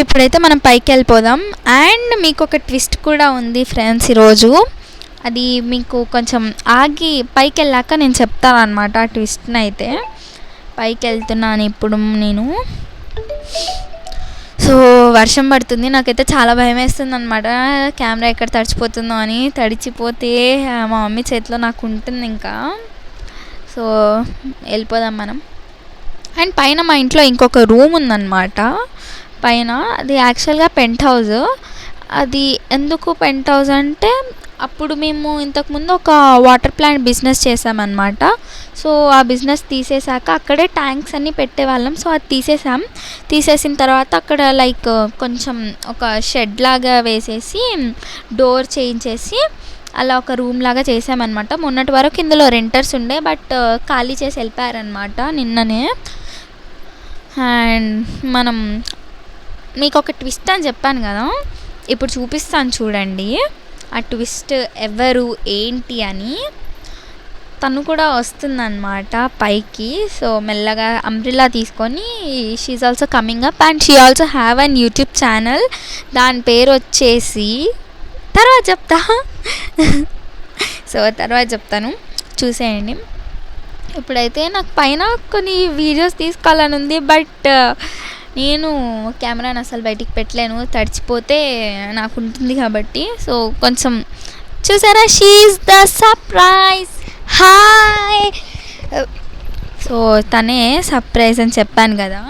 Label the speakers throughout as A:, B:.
A: ఇప్పుడైతే మనం పైకి వెళ్ళిపోదాం. అండ్ మీకు ఒక ట్విస్ట్ కూడా ఉంది ఫ్రెండ్స్ ఈరోజు. అది మీకు కొంచెం ఆగి పైకి వెళ్ళాక నేను చెప్తాను అనమాట ఆ ట్విస్ట్ని. అయితే పైకి వెళ్తున్నాను ఇప్పుడు నేను. సో వర్షం పడుతుంది, నాకైతే చాలా భయం వేస్తుంది అనమాట. కెమెరా ఎక్కడ తడిచిపోతుందో అని. తడిచిపోతే మా మమ్మీ చేతిలో నాకు ఉంటుంది ఇంకా. సో వెళ్ళిపోదాం మనం. అండ్ పైన మా ఇంట్లో ఇంకొక రూమ్ ఉందన్నమాట పైన. అది యాక్చువల్గా పెంట్ హౌస్. అది ఎందుకు పెంట్ హౌస్ అంటే, అప్పుడు మేము ఇంతకుముందు ఒక వాటర్ ప్లాంట్ బిజినెస్ చేసామన్నమాట. సో ఆ బిజినెస్ తీసేసాక అక్కడే ట్యాంక్స్ అన్నీ పెట్టేవాళ్ళం. సో అది తీసేసిన తర్వాత అక్కడ లైక్ కొంచెం ఒక షెడ్ లాగా వేసేసి డోర్ చేయించేసి అలా ఒక రూమ్ లాగా చేసామన్నమాట. మొన్నటి వరకు ఇందులో రెంటర్స్ ఉండే, బట్ ఖాళీ చేసి వెళ్ళిపోయారనమాట నిన్ననే. అండ్ మనం మీకు ఒక ట్విస్ట్ అని చెప్పాను కదా, ఇప్పుడు చూపిస్తాను చూడండి ఆ ట్విస్ట్ ఎవరు ఏంటి అని. తను కూడా వస్తుందన్నమాట పైకి. సో మెల్లగా అంబ్రిల్లా తీసుకొని she also coming up. And she also have an YouTube channel. దాని పేరు వచ్చేసి తర్వాత చెప్తా. సో తర్వాత చెప్తాను, చూసేయండి. ఇప్పుడైతే నాకు పైన కొన్ని వీడియోస్ తీసుకోవాలని ఉంది, బట్ నేను కెమెరాని అసలు బయటికి పెట్టలేను, తడిచిపోతే నాకు ఉంటుంది కాబట్టి. సో కొంచెం చూసారా, she is the surprise. Hi. So తనే సర్ప్రైజ్ అని చెప్పాను కదా.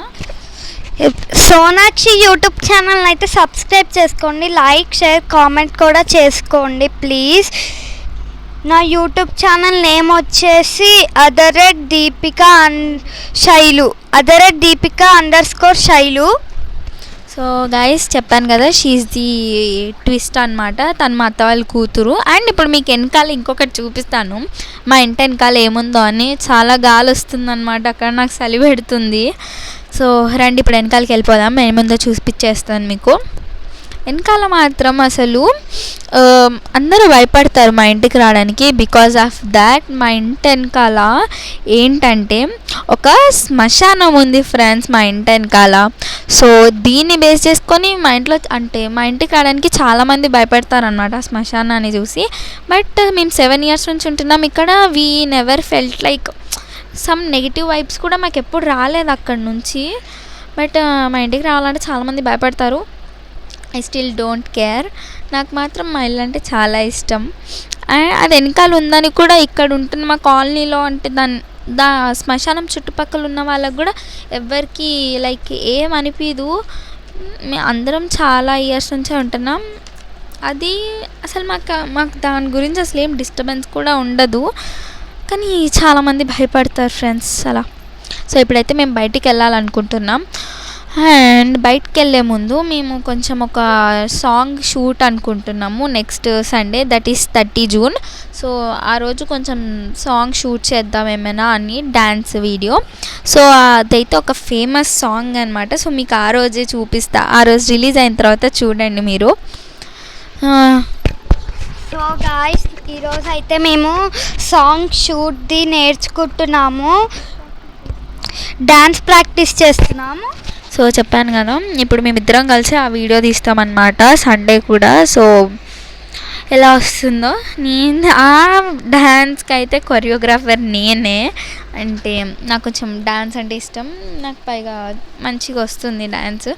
B: సోనాక్షి యూట్యూబ్ ఛానల్ అయితే సబ్స్క్రైబ్ చేసుకోండి, లైక్ షేర్ కామెంట్ కూడా చేసుకోండి ప్లీజ్. నా యూట్యూబ్ ఛానల్ నేమ్ వచ్చేసి @దీపిక _శైలు.
A: సో గైస్ చెప్పాను కదా, షీఈ్ ది ట్విస్ట్ అనమాట. తను మా అత్త వాళ్ళ కూతురు. అండ్ ఇప్పుడు మీకు వెనకాల ఇంకొకటి చూపిస్తాను, మా ఇంటి వెనకాల ఏముందో అని. చాలా గాలి వస్తుందన్నమాట అక్కడ, నాకు చలి పెడుతుంది. సో రండి ఇప్పుడు వెనకాలకి వెళ్ళిపోదాం, ఏముందో చూపించేస్తాను మీకు. వెనకాల మాత్రం అసలు అందరూ భయపడతారు మా ఇంటికి రావడానికి. బికాజ్ ఆఫ్ దాట్ మా ఇంటి వెనకాల ఏంటంటే ఒక శ్మశానం ఉంది ఫ్రెండ్స్ మా ఇంటి వెనకాల. సో దీన్ని బేస్ చేసుకొని మా ఇంట్లో అంటే మా ఇంటికి రావడానికి చాలామంది భయపడతారు అనమాట ఆ శ్మశానాన్ని చూసి. బట్ మేము 7 years నుంచి ఉంటున్నాం ఇక్కడ. We never felt like some negative vibes కూడా మాకు ఎప్పుడు రాలేదు అక్కడ నుంచి. బట్ మా ఇంటికి రావాలంటే చాలామంది భయపడతారు. I still don't care. నాకు మాత్రం మా ఇల్లు అంటే చాలా ఇష్టం. అది వెనకాల ఉందని కూడా ఇక్కడ ఉంటున్న మా కాలనీలో అంటే శ్మశానం చుట్టుపక్కల ఉన్న వాళ్ళకు కూడా ఎవరికి లైక్ ఏమనిపించదు. అందరం చాలా ఇయర్స్ నుంచే ఉంటున్నాం. అది అసలు మాకు దాని గురించి అసలు ఏం డిస్టర్బెన్స్ కూడా ఉండదు, కానీ చాలామంది భయపడతారు ఫ్రెండ్స్ అలా. సో ఇప్పుడైతే మేము బయటికి వెళ్ళాలనుకుంటున్నాం. అండ్ బయటికి వెళ్ళే ముందు మేము కొంచెం ఒక సాంగ్ షూట్ అనుకుంటున్నాము next Sunday, that is 30 June. So ఆ రోజు కొంచెం సాంగ్ షూట్ చేద్దాం ఏమైనా అని, డ్యాన్స్ వీడియో. సో అదైతే ఒక ఫేమస్ సాంగ్ అనమాట. సో మీకు ఆ రోజే చూపిస్తా, ఆ రోజు రిలీజ్ అయిన తర్వాత చూడండి మీరు.
B: సో గాయ్స్ ఈరోజు అయితే మేము సాంగ్ షూట్ది నేర్చుకుంటున్నాము, డ్యాన్స్ ప్రాక్టీస్ చేస్తున్నాము.
A: సో చెప్పాను కదా, ఇప్పుడు మేమిద్దరం కలిసి ఆ వీడియో తీస్తామన్నమాట సండే కూడా. సో ఎలా వస్తుందో, నేను ఆ డ్యాన్స్కి అయితే కొరియోగ్రాఫర్ నేనే. అంటే నాకు కొంచెం డ్యాన్స్ అంటే ఇష్టం, నాకు పైగా మంచిగా వస్తుంది డ్యాన్స్.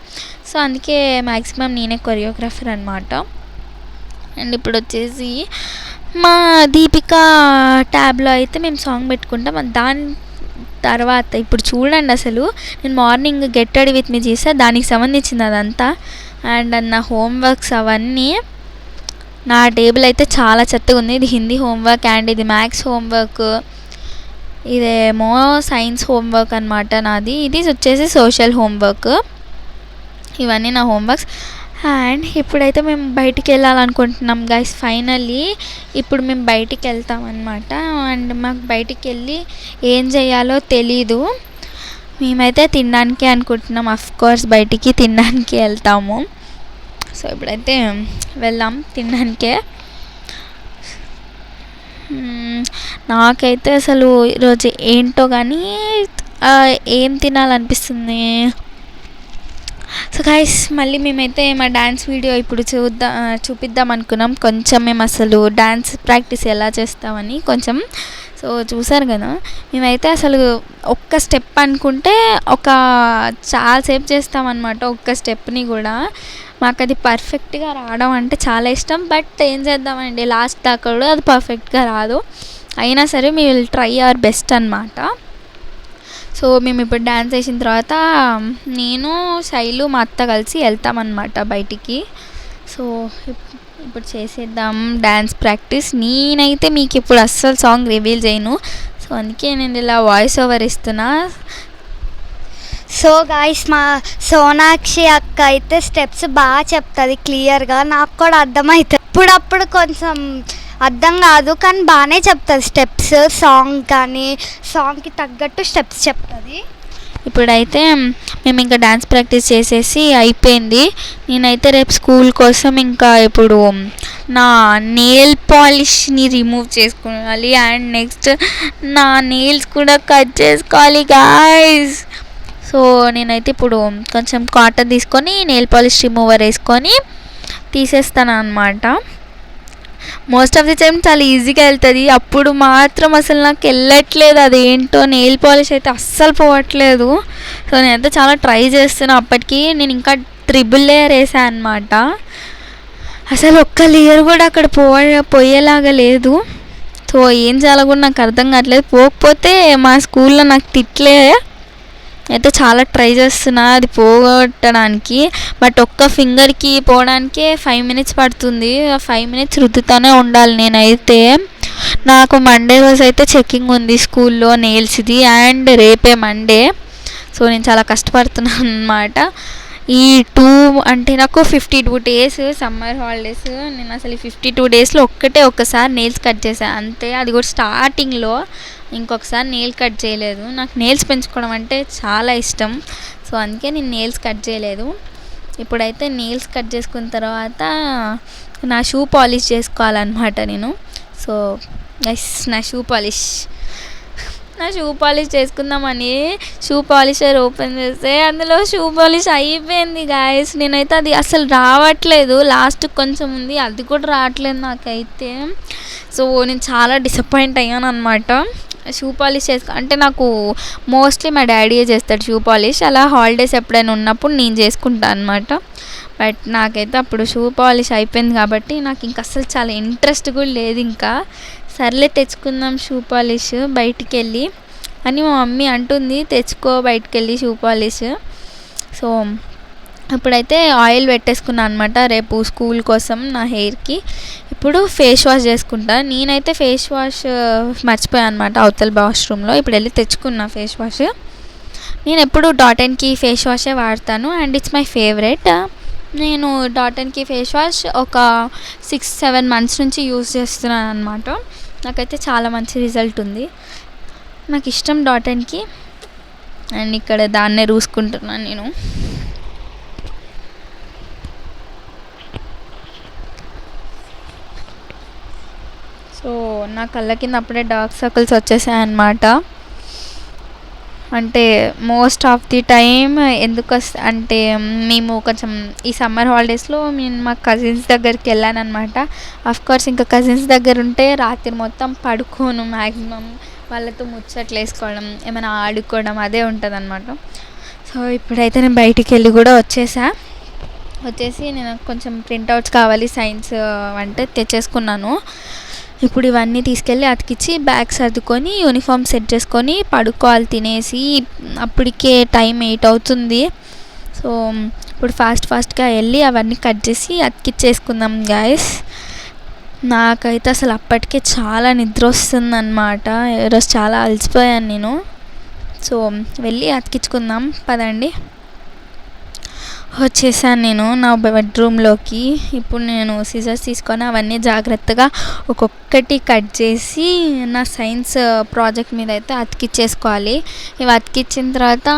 A: సో అందుకే మ్యాక్సిమం నేనే కొరియోగ్రాఫర్ అనమాట. అండ్ ఇప్పుడు వచ్చేసి మా దీపిక ట్యాబ్లో అయితే మేము సాంగ్ పెట్టుకుంటాం. దాని తర్వాత ఇప్పుడు చూడండి, అసలు నేను morning get ready with me చేసా, దానికి సంబంధించింది అదంతా. అండ్ నా హోంవర్క్స్ అవన్నీ, నా టేబుల్ అయితే చాలా చెత్తగా ఉంది. ఇది హిందీ హోంవర్క్ అండ్ ఇది మ్యాథ్స్ హోంవర్క్, ఇదేమో సైన్స్ హోంవర్క్ అనమాట నాది. ఇది వచ్చేసి సోషల్ హోంవర్క్. ఇవన్నీ నా హోంవర్క్స్. అండ్ ఇప్పుడైతే మేము బయటికి వెళ్ళాలనుకుంటున్నాం గైస్. ఫైనల్లీ ఇప్పుడు మేము బయటికి వెళ్తామన్నమాట. అండ్ మాకు బయటికి వెళ్ళి ఏం చేయాలో తెలీదు. మేమైతే తినడానికి అనుకుంటున్నాం, అఫ్కోర్స్ బయటికి తినడానికి వెళ్తాము. సో ఇప్పుడైతే వెళ్దాం తినడానికే. నాకైతే అసలు ఈరోజు ఏంటో కానీ ఏం తినాలనిపిస్తుంది. సో గైస్ మళ్ళీ మేమైతే మా డ్యాన్స్ వీడియో ఇప్పుడు చూపిద్దాం అనుకున్నాం. కొంచెం మేము అసలు డ్యాన్స్ ప్రాక్టీస్ ఎలా చేస్తామని కొంచెం. సో చూసారు కదా, మేమైతే అసలు ఒక్క స్టెప్ అనుకుంటే చాలాసేపు చేస్తామన్నమాట. ఒక్క స్టెప్ని కూడా మాకు అది పర్ఫెక్ట్గా రావడం అంటే చాలా ఇష్టం. బట్ ఏం చేద్దామండి, లాస్ట్ దాకా కూడా అది పర్ఫెక్ట్గా రాదు. అయినా సరే we will try our best అన్నమాట. సో మేము ఇప్పుడు డ్యాన్స్ వేసిన తర్వాత నేను, శైలు, మా అత్త కలిసి వెళ్తామన్నమాట బయటికి. సో ఇప్పుడు చేసేద్దాం డ్యాన్స్ ప్రాక్టీస్. నేనైతే మీకు ఇప్పుడు అస్సలు సాంగ్ రివీల్ చేయను. సో అందుకే నేను ఇలా వాయిస్ ఓవర్ ఇస్తున్నా.
B: సో గాయస్, మా సోనాక్షి అక్క అయితే స్టెప్స్ బాగా చెప్తుంది క్లియర్గా. నాకు కూడా అర్థమవుతుంది. ఇప్పుడప్పుడు కొంచెం అర్థం కాదు కానీ బాగానే చెప్తుంది స్టెప్స్. సాంగ్ కానీ సాంగ్కి తగ్గట్టు స్టెప్స్ చెప్తుంది.
A: ఇప్పుడైతే మేము ఇంకా డ్యాన్స్ ప్రాక్టీస్ చేసేసి అయిపోయింది. నేనైతే రేపు స్కూల్ కోసం ఇంకా ఇప్పుడు నా నెయిల్ పాలిష్ని రిమూవ్ చేసుకోవాలి. అండ్ నెక్స్ట్ నా నెయిల్స్ కూడా కట్ చేసుకోవాలి గాయ్స్. సో నేనైతే ఇప్పుడు కొంచెం కాటన్ తీసుకొని నెయిల్ పాలిష్ రిమూవర్ వేసుకొని తీసేస్తాను అన్నమాట. మోస్ట్ ఆఫ్ ది టైం చాలా ఈజీగా వెళ్తుంది. అప్పుడు మాత్రం అసలు నాకు వెళ్ళట్లేదు, అదేంటో నెయిల్ పాలిష్ అయితే అస్సలు పోవట్లేదు. సో నేనైతే చాలా ట్రై చేస్తున్నాను. అప్పటికి నేను ఇంకా 3 లేయర్ వేసాను అనమాట. అసలు ఒక్క లేయర్ కూడా అక్కడ పోయేలాగా లేదు. సో ఏం చేయాలో కూడా నాకు అర్థం కావట్లేదు. పోకపోతే మా స్కూల్లో నాకు తిట్లే. అయితే చాలా ట్రై చేస్తున్నా అది పోగొట్టడానికి. బట్ ఒక్క ఫింగర్కి పోవడానికే 5 minutes పడుతుంది. 5 minutes రుద్దుతూనే ఉండాలి. నేనైతే నాకు మండే రోజు అయితే చెక్కింగ్ ఉంది స్కూల్లో నెయిల్స్ది. అండ్ రేపే మండే. సో నేను చాలా కష్టపడుతున్నాను అన్నమాట. ఈ 2 అంటే నాకు 52 days సమ్మర్ హాలిడేస్. నేను అసలు ఈ 52 daysలో ఒక్కసారి నెయిల్స్ కట్ చేశాను అంతే. అది కూడా స్టార్టింగ్లో. ఇంకొకసారి నెయిల్ కట్ చేయలేదు. నాకు నెయిల్స్ పెంచుకోవడం అంటే చాలా ఇష్టం. సో అందుకే నేను నెయిల్స్ కట్ చేయలేదు. ఇప్పుడైతే నెయిల్స్ కట్ చేసుకున్న తర్వాత నా షూ పాలిష్ చేసుకోవాలన్నమాట నేను. సో నా షూ పాలిష్ చేసుకుందామని షూ పాలిషర్ ఓపెన్ చేస్తే అందులో షూ పాలిష్ అయిపోయింది గాయస్. నేనైతే అది అసలు రావట్లేదు. లాస్ట్ కొంచెం ఉంది, అది కూడా రావట్లేదు నాకైతే. సో నేను చాలా డిసప్పాయింట్ అయ్యాను అనమాట. షూ పాలిష్ అంటే నాకు మోస్ట్లీ మా డాడీయే చేస్తాడు షూ పాలిష్. అలా హాలిడేస్ ఎప్పుడైనా ఉన్నప్పుడు నేను చేసుకుంటాను అనమాట. బట్ నాకైతే అప్పుడు షూ పాలిష్ అయిపోయింది కాబట్టి నాకు ఇంకా అసలు చాలా ఇంట్రెస్ట్ కూడా లేదు. ఇంకా సర్లే తెచ్చుకుందాం షూ పాలిష్ బయటికి వెళ్ళి అని మా మమ్మీ అంటుంది, తెచ్చుకో బయటికి వెళ్ళి షూ పాలిష్. సో ఇప్పుడైతే ఆయిల్ పెట్టేసుకున్నాను అనమాట రేపు స్కూల్ కోసం నా హెయిర్కి. ఇప్పుడు ఫేస్ వాష్ చేసుకుంటా. నేనైతే ఫేస్ వాష్ మర్చిపోయాను అనమాట అవతల వాష్రూమ్లో. ఇప్పుడు వెళ్ళి తెచ్చుకున్నా ఫేస్ వాష్. నేను ఎప్పుడు డాట్&కీ ఫేస్ వాషే వాడతాను అండ్ ఇట్స్ మై ఫేవరెట్. నేను డాట్&కీ ఫేస్ వాష్ ఒక 6-7 months నుంచి యూజ్ చేస్తున్నాను అనమాట. నాకైతే చాలా మంచి రిజల్ట్ ఉంది. నాకు ఇష్టం డాట్&కీ. అండ్ ఇక్కడ దాన్నే రూసుకుంటున్నాను నేను. సో నా కళ్ళ కింద అప్పుడే డార్క్ సర్కిల్స్ వచ్చేసాయి అన్నమాట. అంటే మోస్ట్ ఆఫ్ ది టైం ఎందుకు అంటే మేము కొంచెం ఈ సమ్మర్ హాలిడేస్లో నేను మా కజిన్స్ దగ్గరికి వెళ్ళాను అనమాట. అఫ్కోర్స్ ఇంకా కజిన్స్ దగ్గర ఉంటే రాత్రి మొత్తం పడుకోను. మ్యాక్సిమం వాళ్ళతో ముచ్చట్లు వేసుకోవడం, ఏమైనా ఆడుకోవడం అదే ఉంటుంది అనమాట. సో ఇప్పుడైతే నేను బయటికి వెళ్ళి కూడా వచ్చేసి నేను కొంచెం ప్రింట్అవుట్స్ కావాలి సైన్స్ అంటే తెచ్చేసుకున్నాను. ఇప్పుడు ఇవన్నీ తీసుకెళ్ళి అతికిచ్చి బ్యాగ్ సర్దుకొని యూనిఫామ్ సెట్ చేసుకొని పడుకోవాలి తినేసి. అప్పటికే టైం 8 అవుతుంది. సో ఇప్పుడు ఫాస్ట్గా వెళ్ళి అవన్నీ కట్ చేసి అతికిచ్చేసుకుందాం గాయస్. నాకైతే అసలు అప్పటికే చాలా నిద్ర వస్తుందన్నమాట. ఈరోజు చాలా అలసిపోయాను నేను. సో వెళ్ళి అతికించుకుందాం పదండి. వచ్చేసాను నేను నా బెడ్రూమ్లోకి. ఇప్పుడు నేను సిజర్స్ తీసుకొని అవన్నీ జాగ్రత్తగా ఒక్కొక్కటి కట్ చేసి నా సైన్స్ ప్రాజెక్ట్ మీద అయితే అతికిచ్చేసుకోవాలి. ఇవి అతికిచ్చిన తర్వాత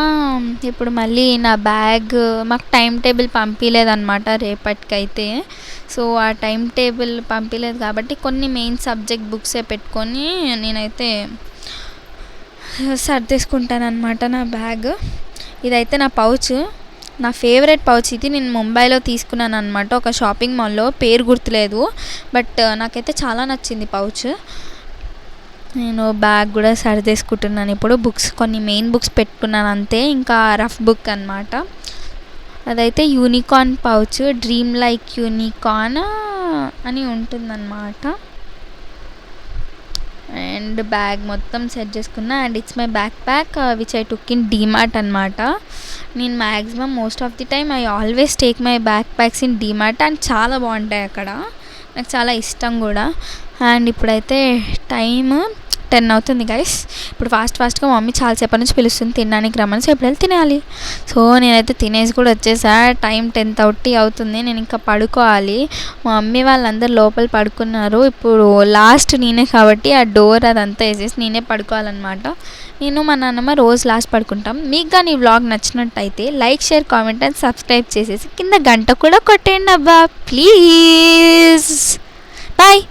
A: ఇప్పుడు మళ్ళీ నా బ్యాగ్ మాకు టైం టేబుల్ పంపించలేదన్నమాట రేపటికైతే. సో ఆ టైం టేబుల్ పంపించలేదు కాబట్టి కొన్ని మెయిన్ సబ్జెక్ట్ బుక్సే పెట్టుకొని నేనైతే సర్దేసుకుంటాను అనమాట నా బ్యాగ్. ఇదైతే నా పౌచ్. నా ఫేవరెట్ పౌచ్ ఇది. నేను ముంబైలో తీసుకున్నాను అనమాట, ఒక షాపింగ్ మాల్లో, పేరు గుర్తులేదు, బట్ నాకైతే చాలా నచ్చింది పౌచ్. నేను బ్యాగ్ కూడా సర్దేసుకుంటున్నాను ఇప్పుడు. బుక్స్ కొన్ని మెయిన్ బుక్స్ పెట్టుకున్నాను అంతే, ఇంకా రఫ్ బుక్ అనమాట. అదైతే unicorn pouch, dream like unicorn అని ఉంటుందన్నమాట. అండ్ బ్యాగ్ మొత్తం సెట్ చేసుకున్నా. And it's my back pack which I took in DMart అనమాట. నేను maximum most of the time I always take my back packs in DMart, and చాలా బాగుంటాయి అక్కడ, నాకు చాలా ఇష్టం కూడా. అండ్ ఇప్పుడైతే టైమ్ 10 అవుతుంది గైస్. ఇప్పుడు ఫాస్ట్గా మమ్మీ చాలాసేపటి నుంచి పిలుస్తుంది తినడానికి రమ్మని. సో ఇప్పుడు వెళ్ళి తినాలి. సో నేనైతే తినేసి కూడా వచ్చేసా. టైం 10:30 అవుతుంది. నేను ఇంకా పడుకోవాలి. మా మమ్మీ వాళ్ళందరూ లోపల పడుకున్నారు. ఇప్పుడు లాస్ట్ నేనే కాబట్టి ఆ డోర్ అదంతా వేసేసి నేనే పడుకోవాలన్నమాట. నేను మా నాన్నమ్మ రోజు లాస్ట్ పడుకుంటాం. మీకు కానీ ఈ వ్లాగ్ నచ్చినట్టయితే like, share, comment and subscribe చేసేసి కింద గంట కూడా కొట్టేయండి అబ్బా ప్లీజ్. బాయ్.